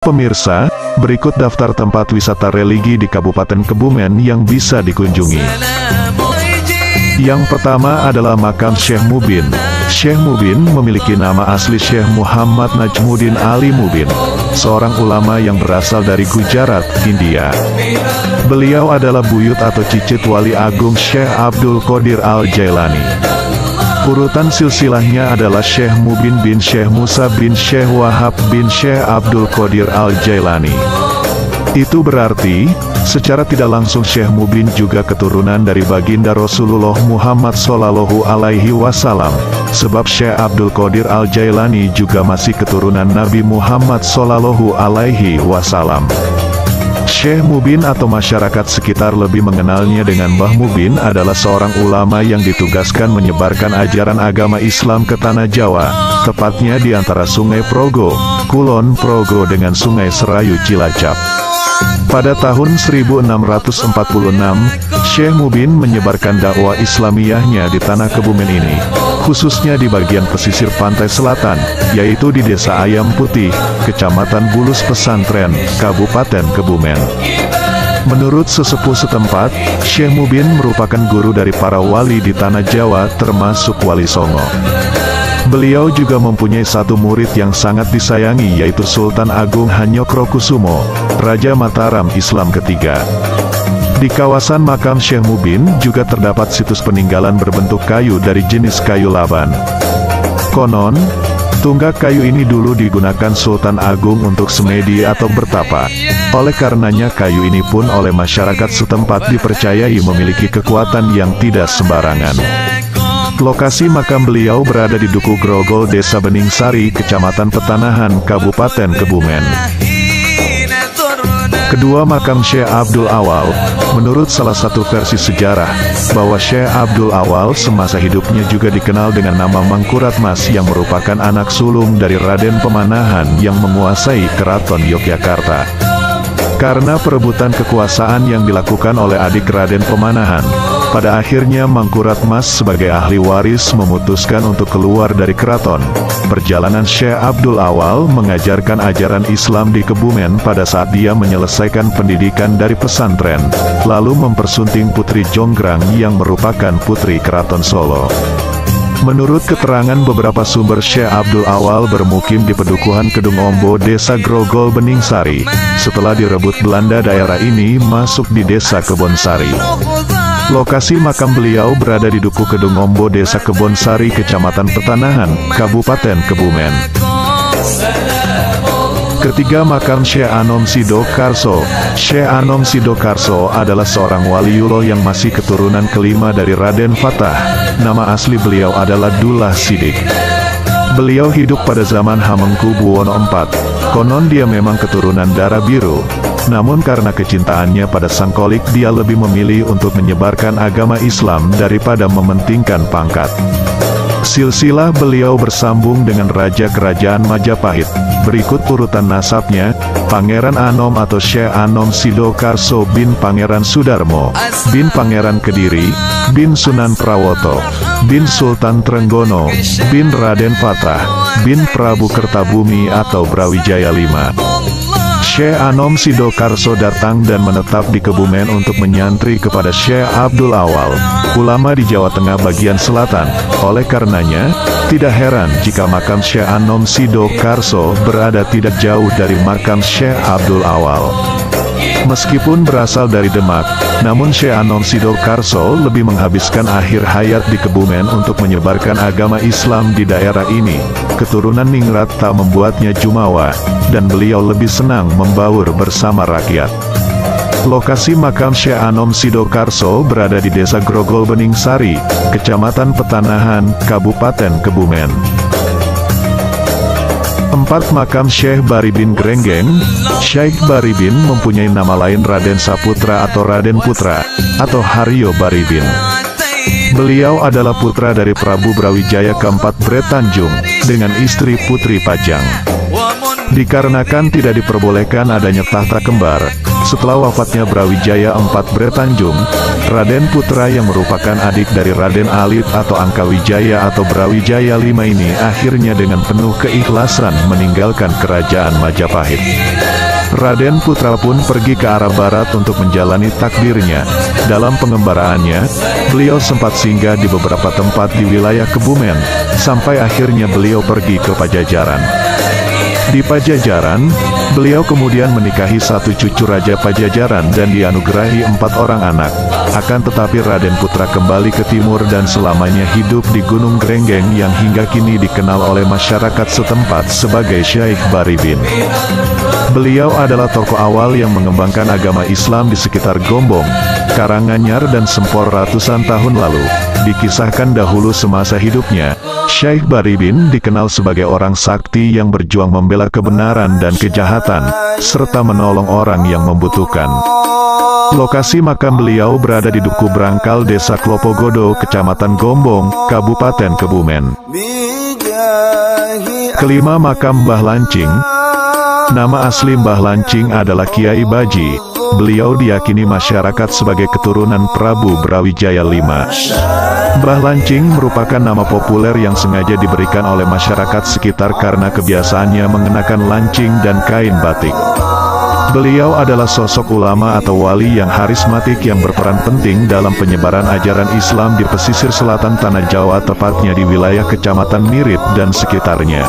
Pemirsa, berikut daftar tempat wisata religi di Kabupaten Kebumen yang bisa dikunjungi. Yang pertama adalah makam Syekh Mubin. Syekh Mubin memiliki nama asli Syekh Muhammad Najmuddin Ali Mubin, seorang ulama yang berasal dari Gujarat, India. Beliau adalah buyut atau cicit Wali Agung Syekh Abdul Qadir Al-Jailani. Urutan silsilahnya adalah Syekh Mubin bin Syekh Musa bin Syekh Wahab bin Syekh Abdul Qadir Al-Jailani. Itu berarti, secara tidak langsung Syekh Mubin juga keturunan dari baginda Rasulullah Muhammad Sallallahu Alaihi Wasallam, sebab Syekh Abdul Qadir Al-Jailani juga masih keturunan Nabi Muhammad Sallallahu Alaihi Wasallam. Syekh Mubin atau masyarakat sekitar lebih mengenalnya dengan Mbah Mubin adalah seorang ulama yang ditugaskan menyebarkan ajaran agama Islam ke Tanah Jawa, tepatnya di antara Sungai Progo, Kulon Progo dengan Sungai Serayu Cilacap. Pada tahun 1646, Syekh Mubin menyebarkan dakwah Islamiyahnya di tanah Kebumen ini, khususnya di bagian pesisir pantai selatan, yaitu di Desa Ayam Putih, Kecamatan Bulus Pesantren, Kabupaten Kebumen. Menurut sesepuh setempat, Syekh Mubin merupakan guru dari para wali di tanah Jawa termasuk Wali Songo. Beliau juga mempunyai satu murid yang sangat disayangi yaitu Sultan Agung Hanyokrokusumo, Raja Mataram Islam ketiga. Di kawasan makam Syekh Mubin juga terdapat situs peninggalan berbentuk kayu dari jenis kayu laban. Konon, tunggak kayu ini dulu digunakan Sultan Agung untuk semedi atau bertapa. Oleh karenanya kayu ini pun oleh masyarakat setempat dipercayai memiliki kekuatan yang tidak sembarangan. Lokasi makam beliau berada di Duku Grogol, Desa Beningsari, Kecamatan Petanahan, Kabupaten Kebumen. Kedua makam Syekh Abdul Awal, menurut salah satu versi sejarah, bahwa Syekh Abdul Awal semasa hidupnya juga dikenal dengan nama Mangkurat Mas yang merupakan anak sulung dari Raden Pemanahan yang menguasai Keraton Yogyakarta. Karena perebutan kekuasaan yang dilakukan oleh adik Raden Pemanahan, pada akhirnya Mangkurat Mas sebagai ahli waris memutuskan untuk keluar dari keraton. Perjalanan Syekh Abdul Awal mengajarkan ajaran Islam di Kebumen pada saat dia menyelesaikan pendidikan dari pesantren, lalu mempersunting Putri Jonggrang yang merupakan putri Keraton Solo. Menurut keterangan beberapa sumber, Syekh Abdul Awal bermukim di Pedukuhan Kedung Ombo, Desa Grogol, Beningsari. Setelah direbut Belanda, daerah ini masuk di Desa Kebonsari. Lokasi makam beliau berada di Duku Kedung Ombo, Desa Kebonsari, Kecamatan Petanahan, Kabupaten Kebumen. Ketiga makam Syekh Anom Sidokarso. Syekh Anom Sidokarso adalah seorang waliullah yang masih keturunan kelima dari Raden Fatah. Nama asli beliau adalah Dullah Sidik. Beliau hidup pada zaman Hamengkubuwono IV. Konon dia memang keturunan darah biru. Namun karena kecintaannya pada sang kolik, dia lebih memilih untuk menyebarkan agama Islam daripada mementingkan pangkat. Silsilah beliau bersambung dengan Raja Kerajaan Majapahit. Berikut urutan nasabnya: Pangeran Anom atau Syekh Anom Sidokarso bin Pangeran Sudarmo, bin Pangeran Kediri, bin Sunan Prawoto, bin Sultan Trenggono, bin Raden Fatah, bin Prabu Kertabumi atau Brawijaya V. Syekh Anom Sidokarso datang dan menetap di Kebumen untuk menyantri kepada Syekh Abdul Awal, ulama di Jawa Tengah bagian selatan. Oleh karenanya, tidak heran jika makam Syekh Anom Sidokarso berada tidak jauh dari makam Syekh Abdul Awal. Meskipun berasal dari Demak, namun Syekh Anom Sidokarso lebih menghabiskan akhir hayat di Kebumen untuk menyebarkan agama Islam di daerah ini. Keturunan ningrat tak membuatnya jumawa, dan beliau lebih senang membaur bersama rakyat. Lokasi makam Syekh Anom Sidokarso berada di Desa Grogol, Beningsari, Kecamatan Petanahan, Kabupaten Kebumen. 4. Makam Syekh Baribin Grenggeng. Syekh Baribin mempunyai nama lain Raden Saputra atau Raden Putra, atau Haryo Baribin. Beliau adalah putra dari Prabu Brawijaya keempat Bretanjung, dengan istri Putri Pajang. Dikarenakan tidak diperbolehkan adanya tahta kembar, Setelah wafatnya Brawijaya IV Bretanjung, Raden Putra yang merupakan adik dari Raden Alit atau Angkawijaya atau Brawijaya V ini akhirnya dengan penuh keikhlasan meninggalkan kerajaan Majapahit. Raden Putra pun pergi ke arah barat untuk menjalani takdirnya. Dalam pengembaraannya, beliau sempat singgah di beberapa tempat di wilayah Kebumen, sampai akhirnya beliau pergi ke Pajajaran. Di Pajajaran, beliau kemudian menikahi satu cucu Raja Pajajaran dan dianugerahi 4 orang anak. Akan tetapi Raden Putra kembali ke timur dan selamanya hidup di Gunung Grenggeng yang hingga kini dikenal oleh masyarakat setempat sebagai Syekh Baribin. Beliau adalah tokoh awal yang mengembangkan agama Islam di sekitar Gombong, Karanganyar dan Sempor ratusan tahun lalu. Dikisahkan dahulu semasa hidupnya, Syekh Baribin dikenal sebagai orang sakti yang berjuang membela kebenaran dan kejahatan, serta menolong orang yang membutuhkan. Lokasi makam beliau berada di Duku Brangkal, Desa Klopogodo, Kecamatan Gombong, Kabupaten Kebumen. Kelima, makam Mbah Lancing. Nama asli Mbah Lancing adalah Kiai Baji. Beliau diyakini masyarakat sebagai keturunan Prabu Brawijaya V. Mbah Lancing merupakan nama populer yang sengaja diberikan oleh masyarakat sekitar karena kebiasaannya mengenakan lancing dan kain batik. Beliau adalah sosok ulama atau wali yang harismatik yang berperan penting dalam penyebaran ajaran Islam di pesisir selatan Tanah Jawa, tepatnya di wilayah Kecamatan Mirip dan sekitarnya.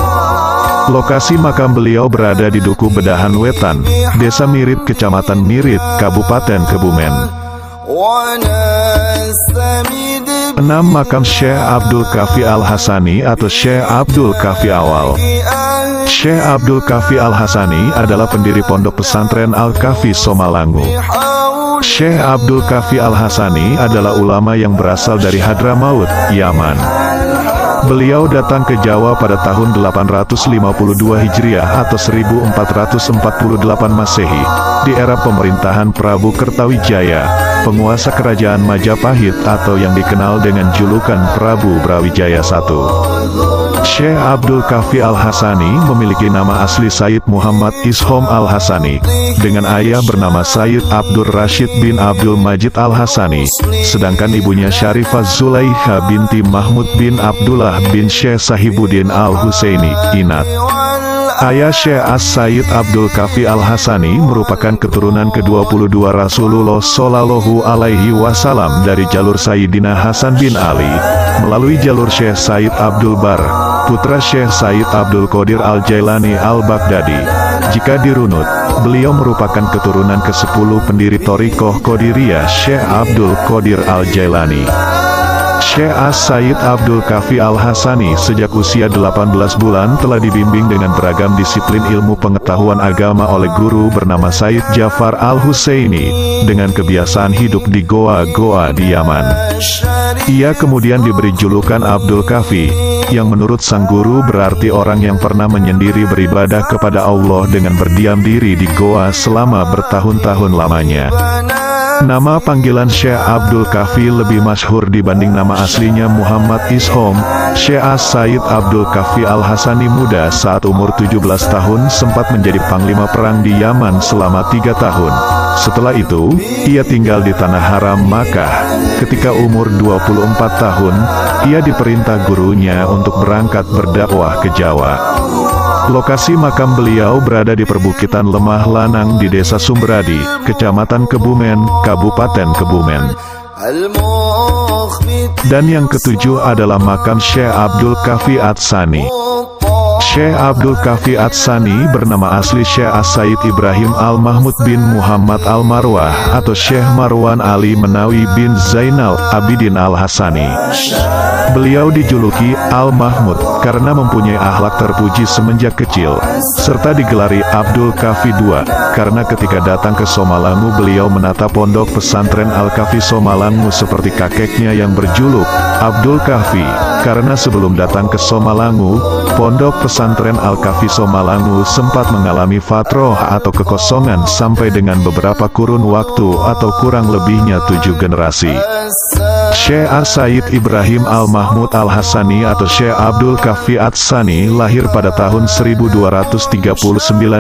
Lokasi makam beliau berada di Duku Bedahan Wetan, Desa Mirip, Kecamatan Mirip, Kabupaten Kebumen. 6. Makam Syekh Abdul Kafi Al-Hasani atau Syekh Abdul Kafi Awal. Syekh Abdul Kafi Al-Hasani adalah pendiri pondok pesantren Al-Kafi Somalangu. Syekh Abdul Kafi Al-Hasani adalah ulama yang berasal dari Hadramaut, Yaman. Beliau datang ke Jawa pada tahun 852 Hijriah atau 1448 Masehi, di era pemerintahan Prabu Kertawijaya, penguasa kerajaan Majapahit atau yang dikenal dengan julukan Prabu Brawijaya I. Syekh Abdul Kafi Al-Hasani memiliki nama asli Sayyid Muhammad Ishom Al-Hasani, dengan ayah bernama Sayyid Abdul Rashid bin Abdul Majid Al-Hasani, sedangkan ibunya Syarifah Zulaiha binti Mahmud bin Abdullah bin Syekh Sahibuddin Al-Husaini, Inat. Ayah Syekh As-Sayyid Abdul Kafi Al-Hasani merupakan keturunan ke-22 Rasulullah Shallallahu Alaihi Wasallam dari jalur Sayyidina Hasan bin Ali, melalui jalur Syekh Sayyid Abdul Bar, putra Syekh Sayyid Abdul Qadir Al-Jailani Al-Baghdadi. Jika dirunut, beliau merupakan keturunan ke-10 pendiri Thariqah Qadiriyah Syekh Abdul Qadir Al-Jailani. Syekh As-Sayyid Abdul Kafi Al-Hasani sejak usia 18 bulan telah dibimbing dengan beragam disiplin ilmu pengetahuan agama oleh guru bernama Sayyid Jafar Al-Husaini, dengan kebiasaan hidup di goa-goa di Yaman. Ia kemudian diberi julukan Abdul Kafi, yang menurut sang guru berarti orang yang pernah menyendiri beribadah kepada Allah dengan berdiam diri di goa selama bertahun-tahun lamanya. Nama panggilan Syekh Abdul Kafi lebih masyhur dibanding nama aslinya Muhammad Ishom. Syekh As-Sayyid Abdul Kafi Al-Hasani muda saat umur 17 tahun sempat menjadi panglima perang di Yaman selama 3 tahun. Setelah itu, ia tinggal di Tanah Haram Makkah. Ketika umur 24 tahun, ia diperintah gurunya untuk berangkat berdakwah ke Jawa. Lokasi makam beliau berada di perbukitan Lemah Lanang di Desa Sumberadi, Kecamatan Kebumen, Kabupaten Kebumen. Dan yang ketujuh adalah makam Syekh Abdul Kafi Atsani. Syekh Abdul Kafi Atsani bernama asli Syekh As-Sayyid Ibrahim Al-Mahmud bin Muhammad Al-Marwah atau Syekh Marwan Ali Menawi bin Zainal Abidin Al-Hasani. Beliau dijuluki Al-Mahmud karena mempunyai akhlak terpuji semenjak kecil, serta digelari Abdul Kafi II, karena ketika datang ke Somalangu beliau menata pondok pesantren Al-Kafi Somalangu seperti kakeknya yang berjuluk Abdul Kafi, karena sebelum datang ke Somalangu, pondok pesantren Al-Kafi Somalangu sempat mengalami fatroh atau kekosongan sampai dengan beberapa kurun waktu atau kurang lebihnya 7 generasi. Syekh As-Sayyid Ibrahim Al-Mahmud Mahmud Al-Hasani atau Syekh Abdul Kafi Ats-Tsani lahir pada tahun 1239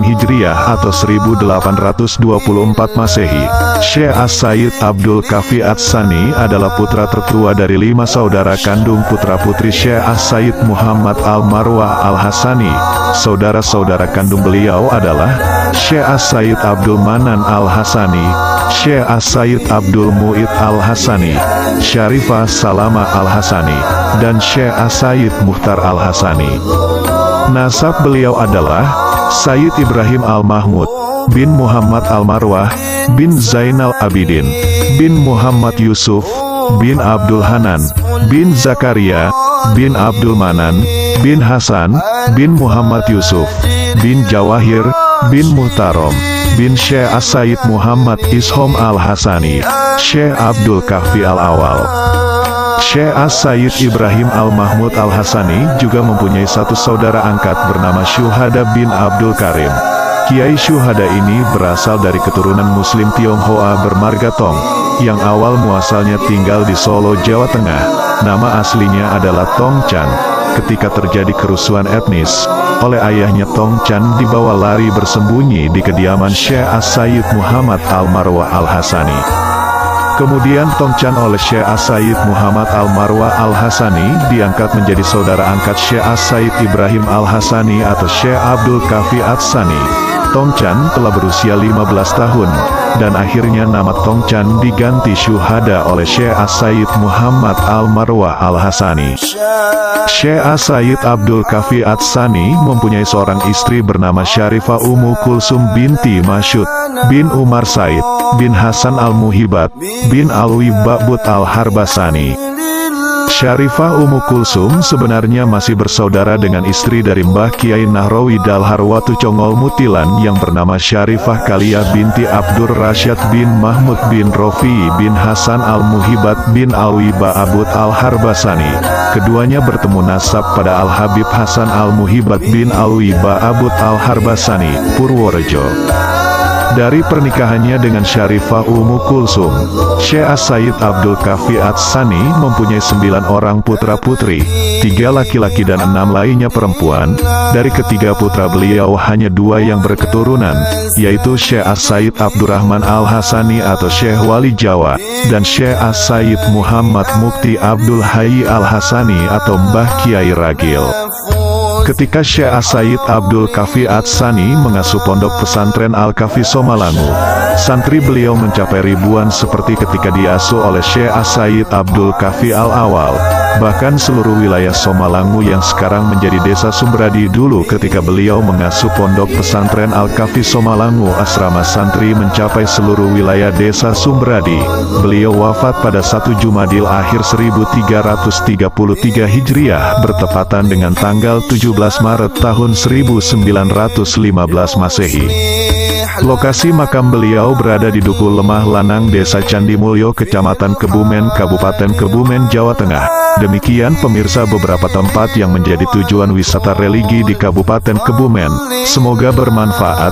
Hijriah atau 1824 Masehi. Syekh As-Sayyid Abdul Kafi Ats-Tsani adalah putra tertua dari 5 saudara kandung putra-putri Syekh As-Sayyid Muhammad Al-Marwah Al-Hasani. Saudara-saudara kandung beliau adalah Syekh As-Sayyid Abdul Manan Al-Hasani, Syekh As-Sayyid Abdul Mu'id Al-Hasani, Syarifah Salama Al-Hasani, dan Syekh As-Sayyid Muhtar Al-Hasani. Nasab beliau adalah Sayyid Ibrahim Al-Mahmud bin Muhammad Al-Marwah bin Zainal Abidin bin Muhammad Yusuf bin Abdul Hanan bin Zakaria bin Abdul Manan bin Hasan bin Muhammad Yusuf bin Jawahir bin Muhtarom bin Syekh As-Sayyid Muhammad Ishom Al-Hasani, Syekh Abdul Kahfi Al-Awal. Syekh As-Sayyid Ibrahim Al-Mahmud Al-Hasani juga mempunyai satu saudara angkat bernama Syuhada bin Abdul Karim. Kiai Syuhada ini berasal dari keturunan Muslim Tionghoa bermarga Tong, yang awal muasalnya tinggal di Solo, Jawa Tengah. Nama aslinya adalah Tong Chan. Ketika terjadi kerusuhan etnis, oleh ayahnya Tong Chan dibawa lari bersembunyi di kediaman Syekh As-Sayyid Muhammad Al-Marwah Al-Hasani. Kemudian Tong Chan oleh Syekh As-Sayyid Muhammad Al-Marwah Al-Hasani diangkat menjadi saudara angkat Syekh As-Sayyid Ibrahim Al-Hasani atau Syekh Abdul Kafi Ats-Tsani. Tong Chan telah berusia 15 tahun, dan akhirnya nama Tong Chan diganti Syuhada oleh Syekh As-Sayyid Muhammad Al-Marwah Al-Hasani. Syekh As-Sayyid Abdul Kafi Ats-Tsani mempunyai seorang istri bernama Syarifah Ummu Kulsum binti Masyud bin Umar Said bin Hasan Al-Muhibat bin Alwi Ba'bud Al-Harbasani. Syarifah Ummu Kulsum sebenarnya masih bersaudara dengan istri dari Mbah Kiai Nahrawi Dalharwatu Congol Mutilan yang bernama Syarifah Kalia binti Abdur Rasyad bin Mahmud bin Rofi bin Hasan Al-Muhibat bin Alwi Ba'abud Al-Harbasani. Keduanya bertemu nasab pada Al-Habib Hasan Al-Muhibat bin Alwi Ba'abud Al-Harbasani, Purworejo. Dari pernikahannya dengan Syarifah Ummu Kulsum, Syekh As-Sayyid Abdul Kafi Ats-Tsani mempunyai 9 orang putra-putri, 3 laki-laki dan 6 lainnya perempuan. Dari ketiga putra beliau hanya 2 yang berketurunan, yaitu Syekh As-Sayyid Abdurrahman Al-Hasani atau Syekh Wali Jawa, dan Syekh As-Sayyid Muhammad Mukti Abdul Hayy Al-Hasani atau Mbah Kiai Ragil. Ketika Syekh As-Sayyid Abdul Kafi Ats-Tsani mengasuh pondok pesantren Al-Kafi Somalangu, santri beliau mencapai ribuan seperti ketika diasuh oleh Syekh As-Sayyid Abdul Kafi Al-Awal. Bahkan seluruh wilayah Somalangu yang sekarang menjadi desa Sumberadi dulu ketika beliau mengasuh pondok pesantren Al-Kafi Somalangu, asrama santri mencapai seluruh wilayah desa Sumberadi. Beliau wafat pada 1 Jumadil Akhir 1333 Hijriah bertepatan dengan tanggal 17 Maret tahun 1915 Masehi. Lokasi makam beliau berada di Duku Lemah Lanang, Desa Candimulyo, Kecamatan Kebumen, Kabupaten Kebumen, Jawa Tengah. Demikian pemirsa beberapa tempat yang menjadi tujuan wisata religi di Kabupaten Kebumen. Semoga bermanfaat.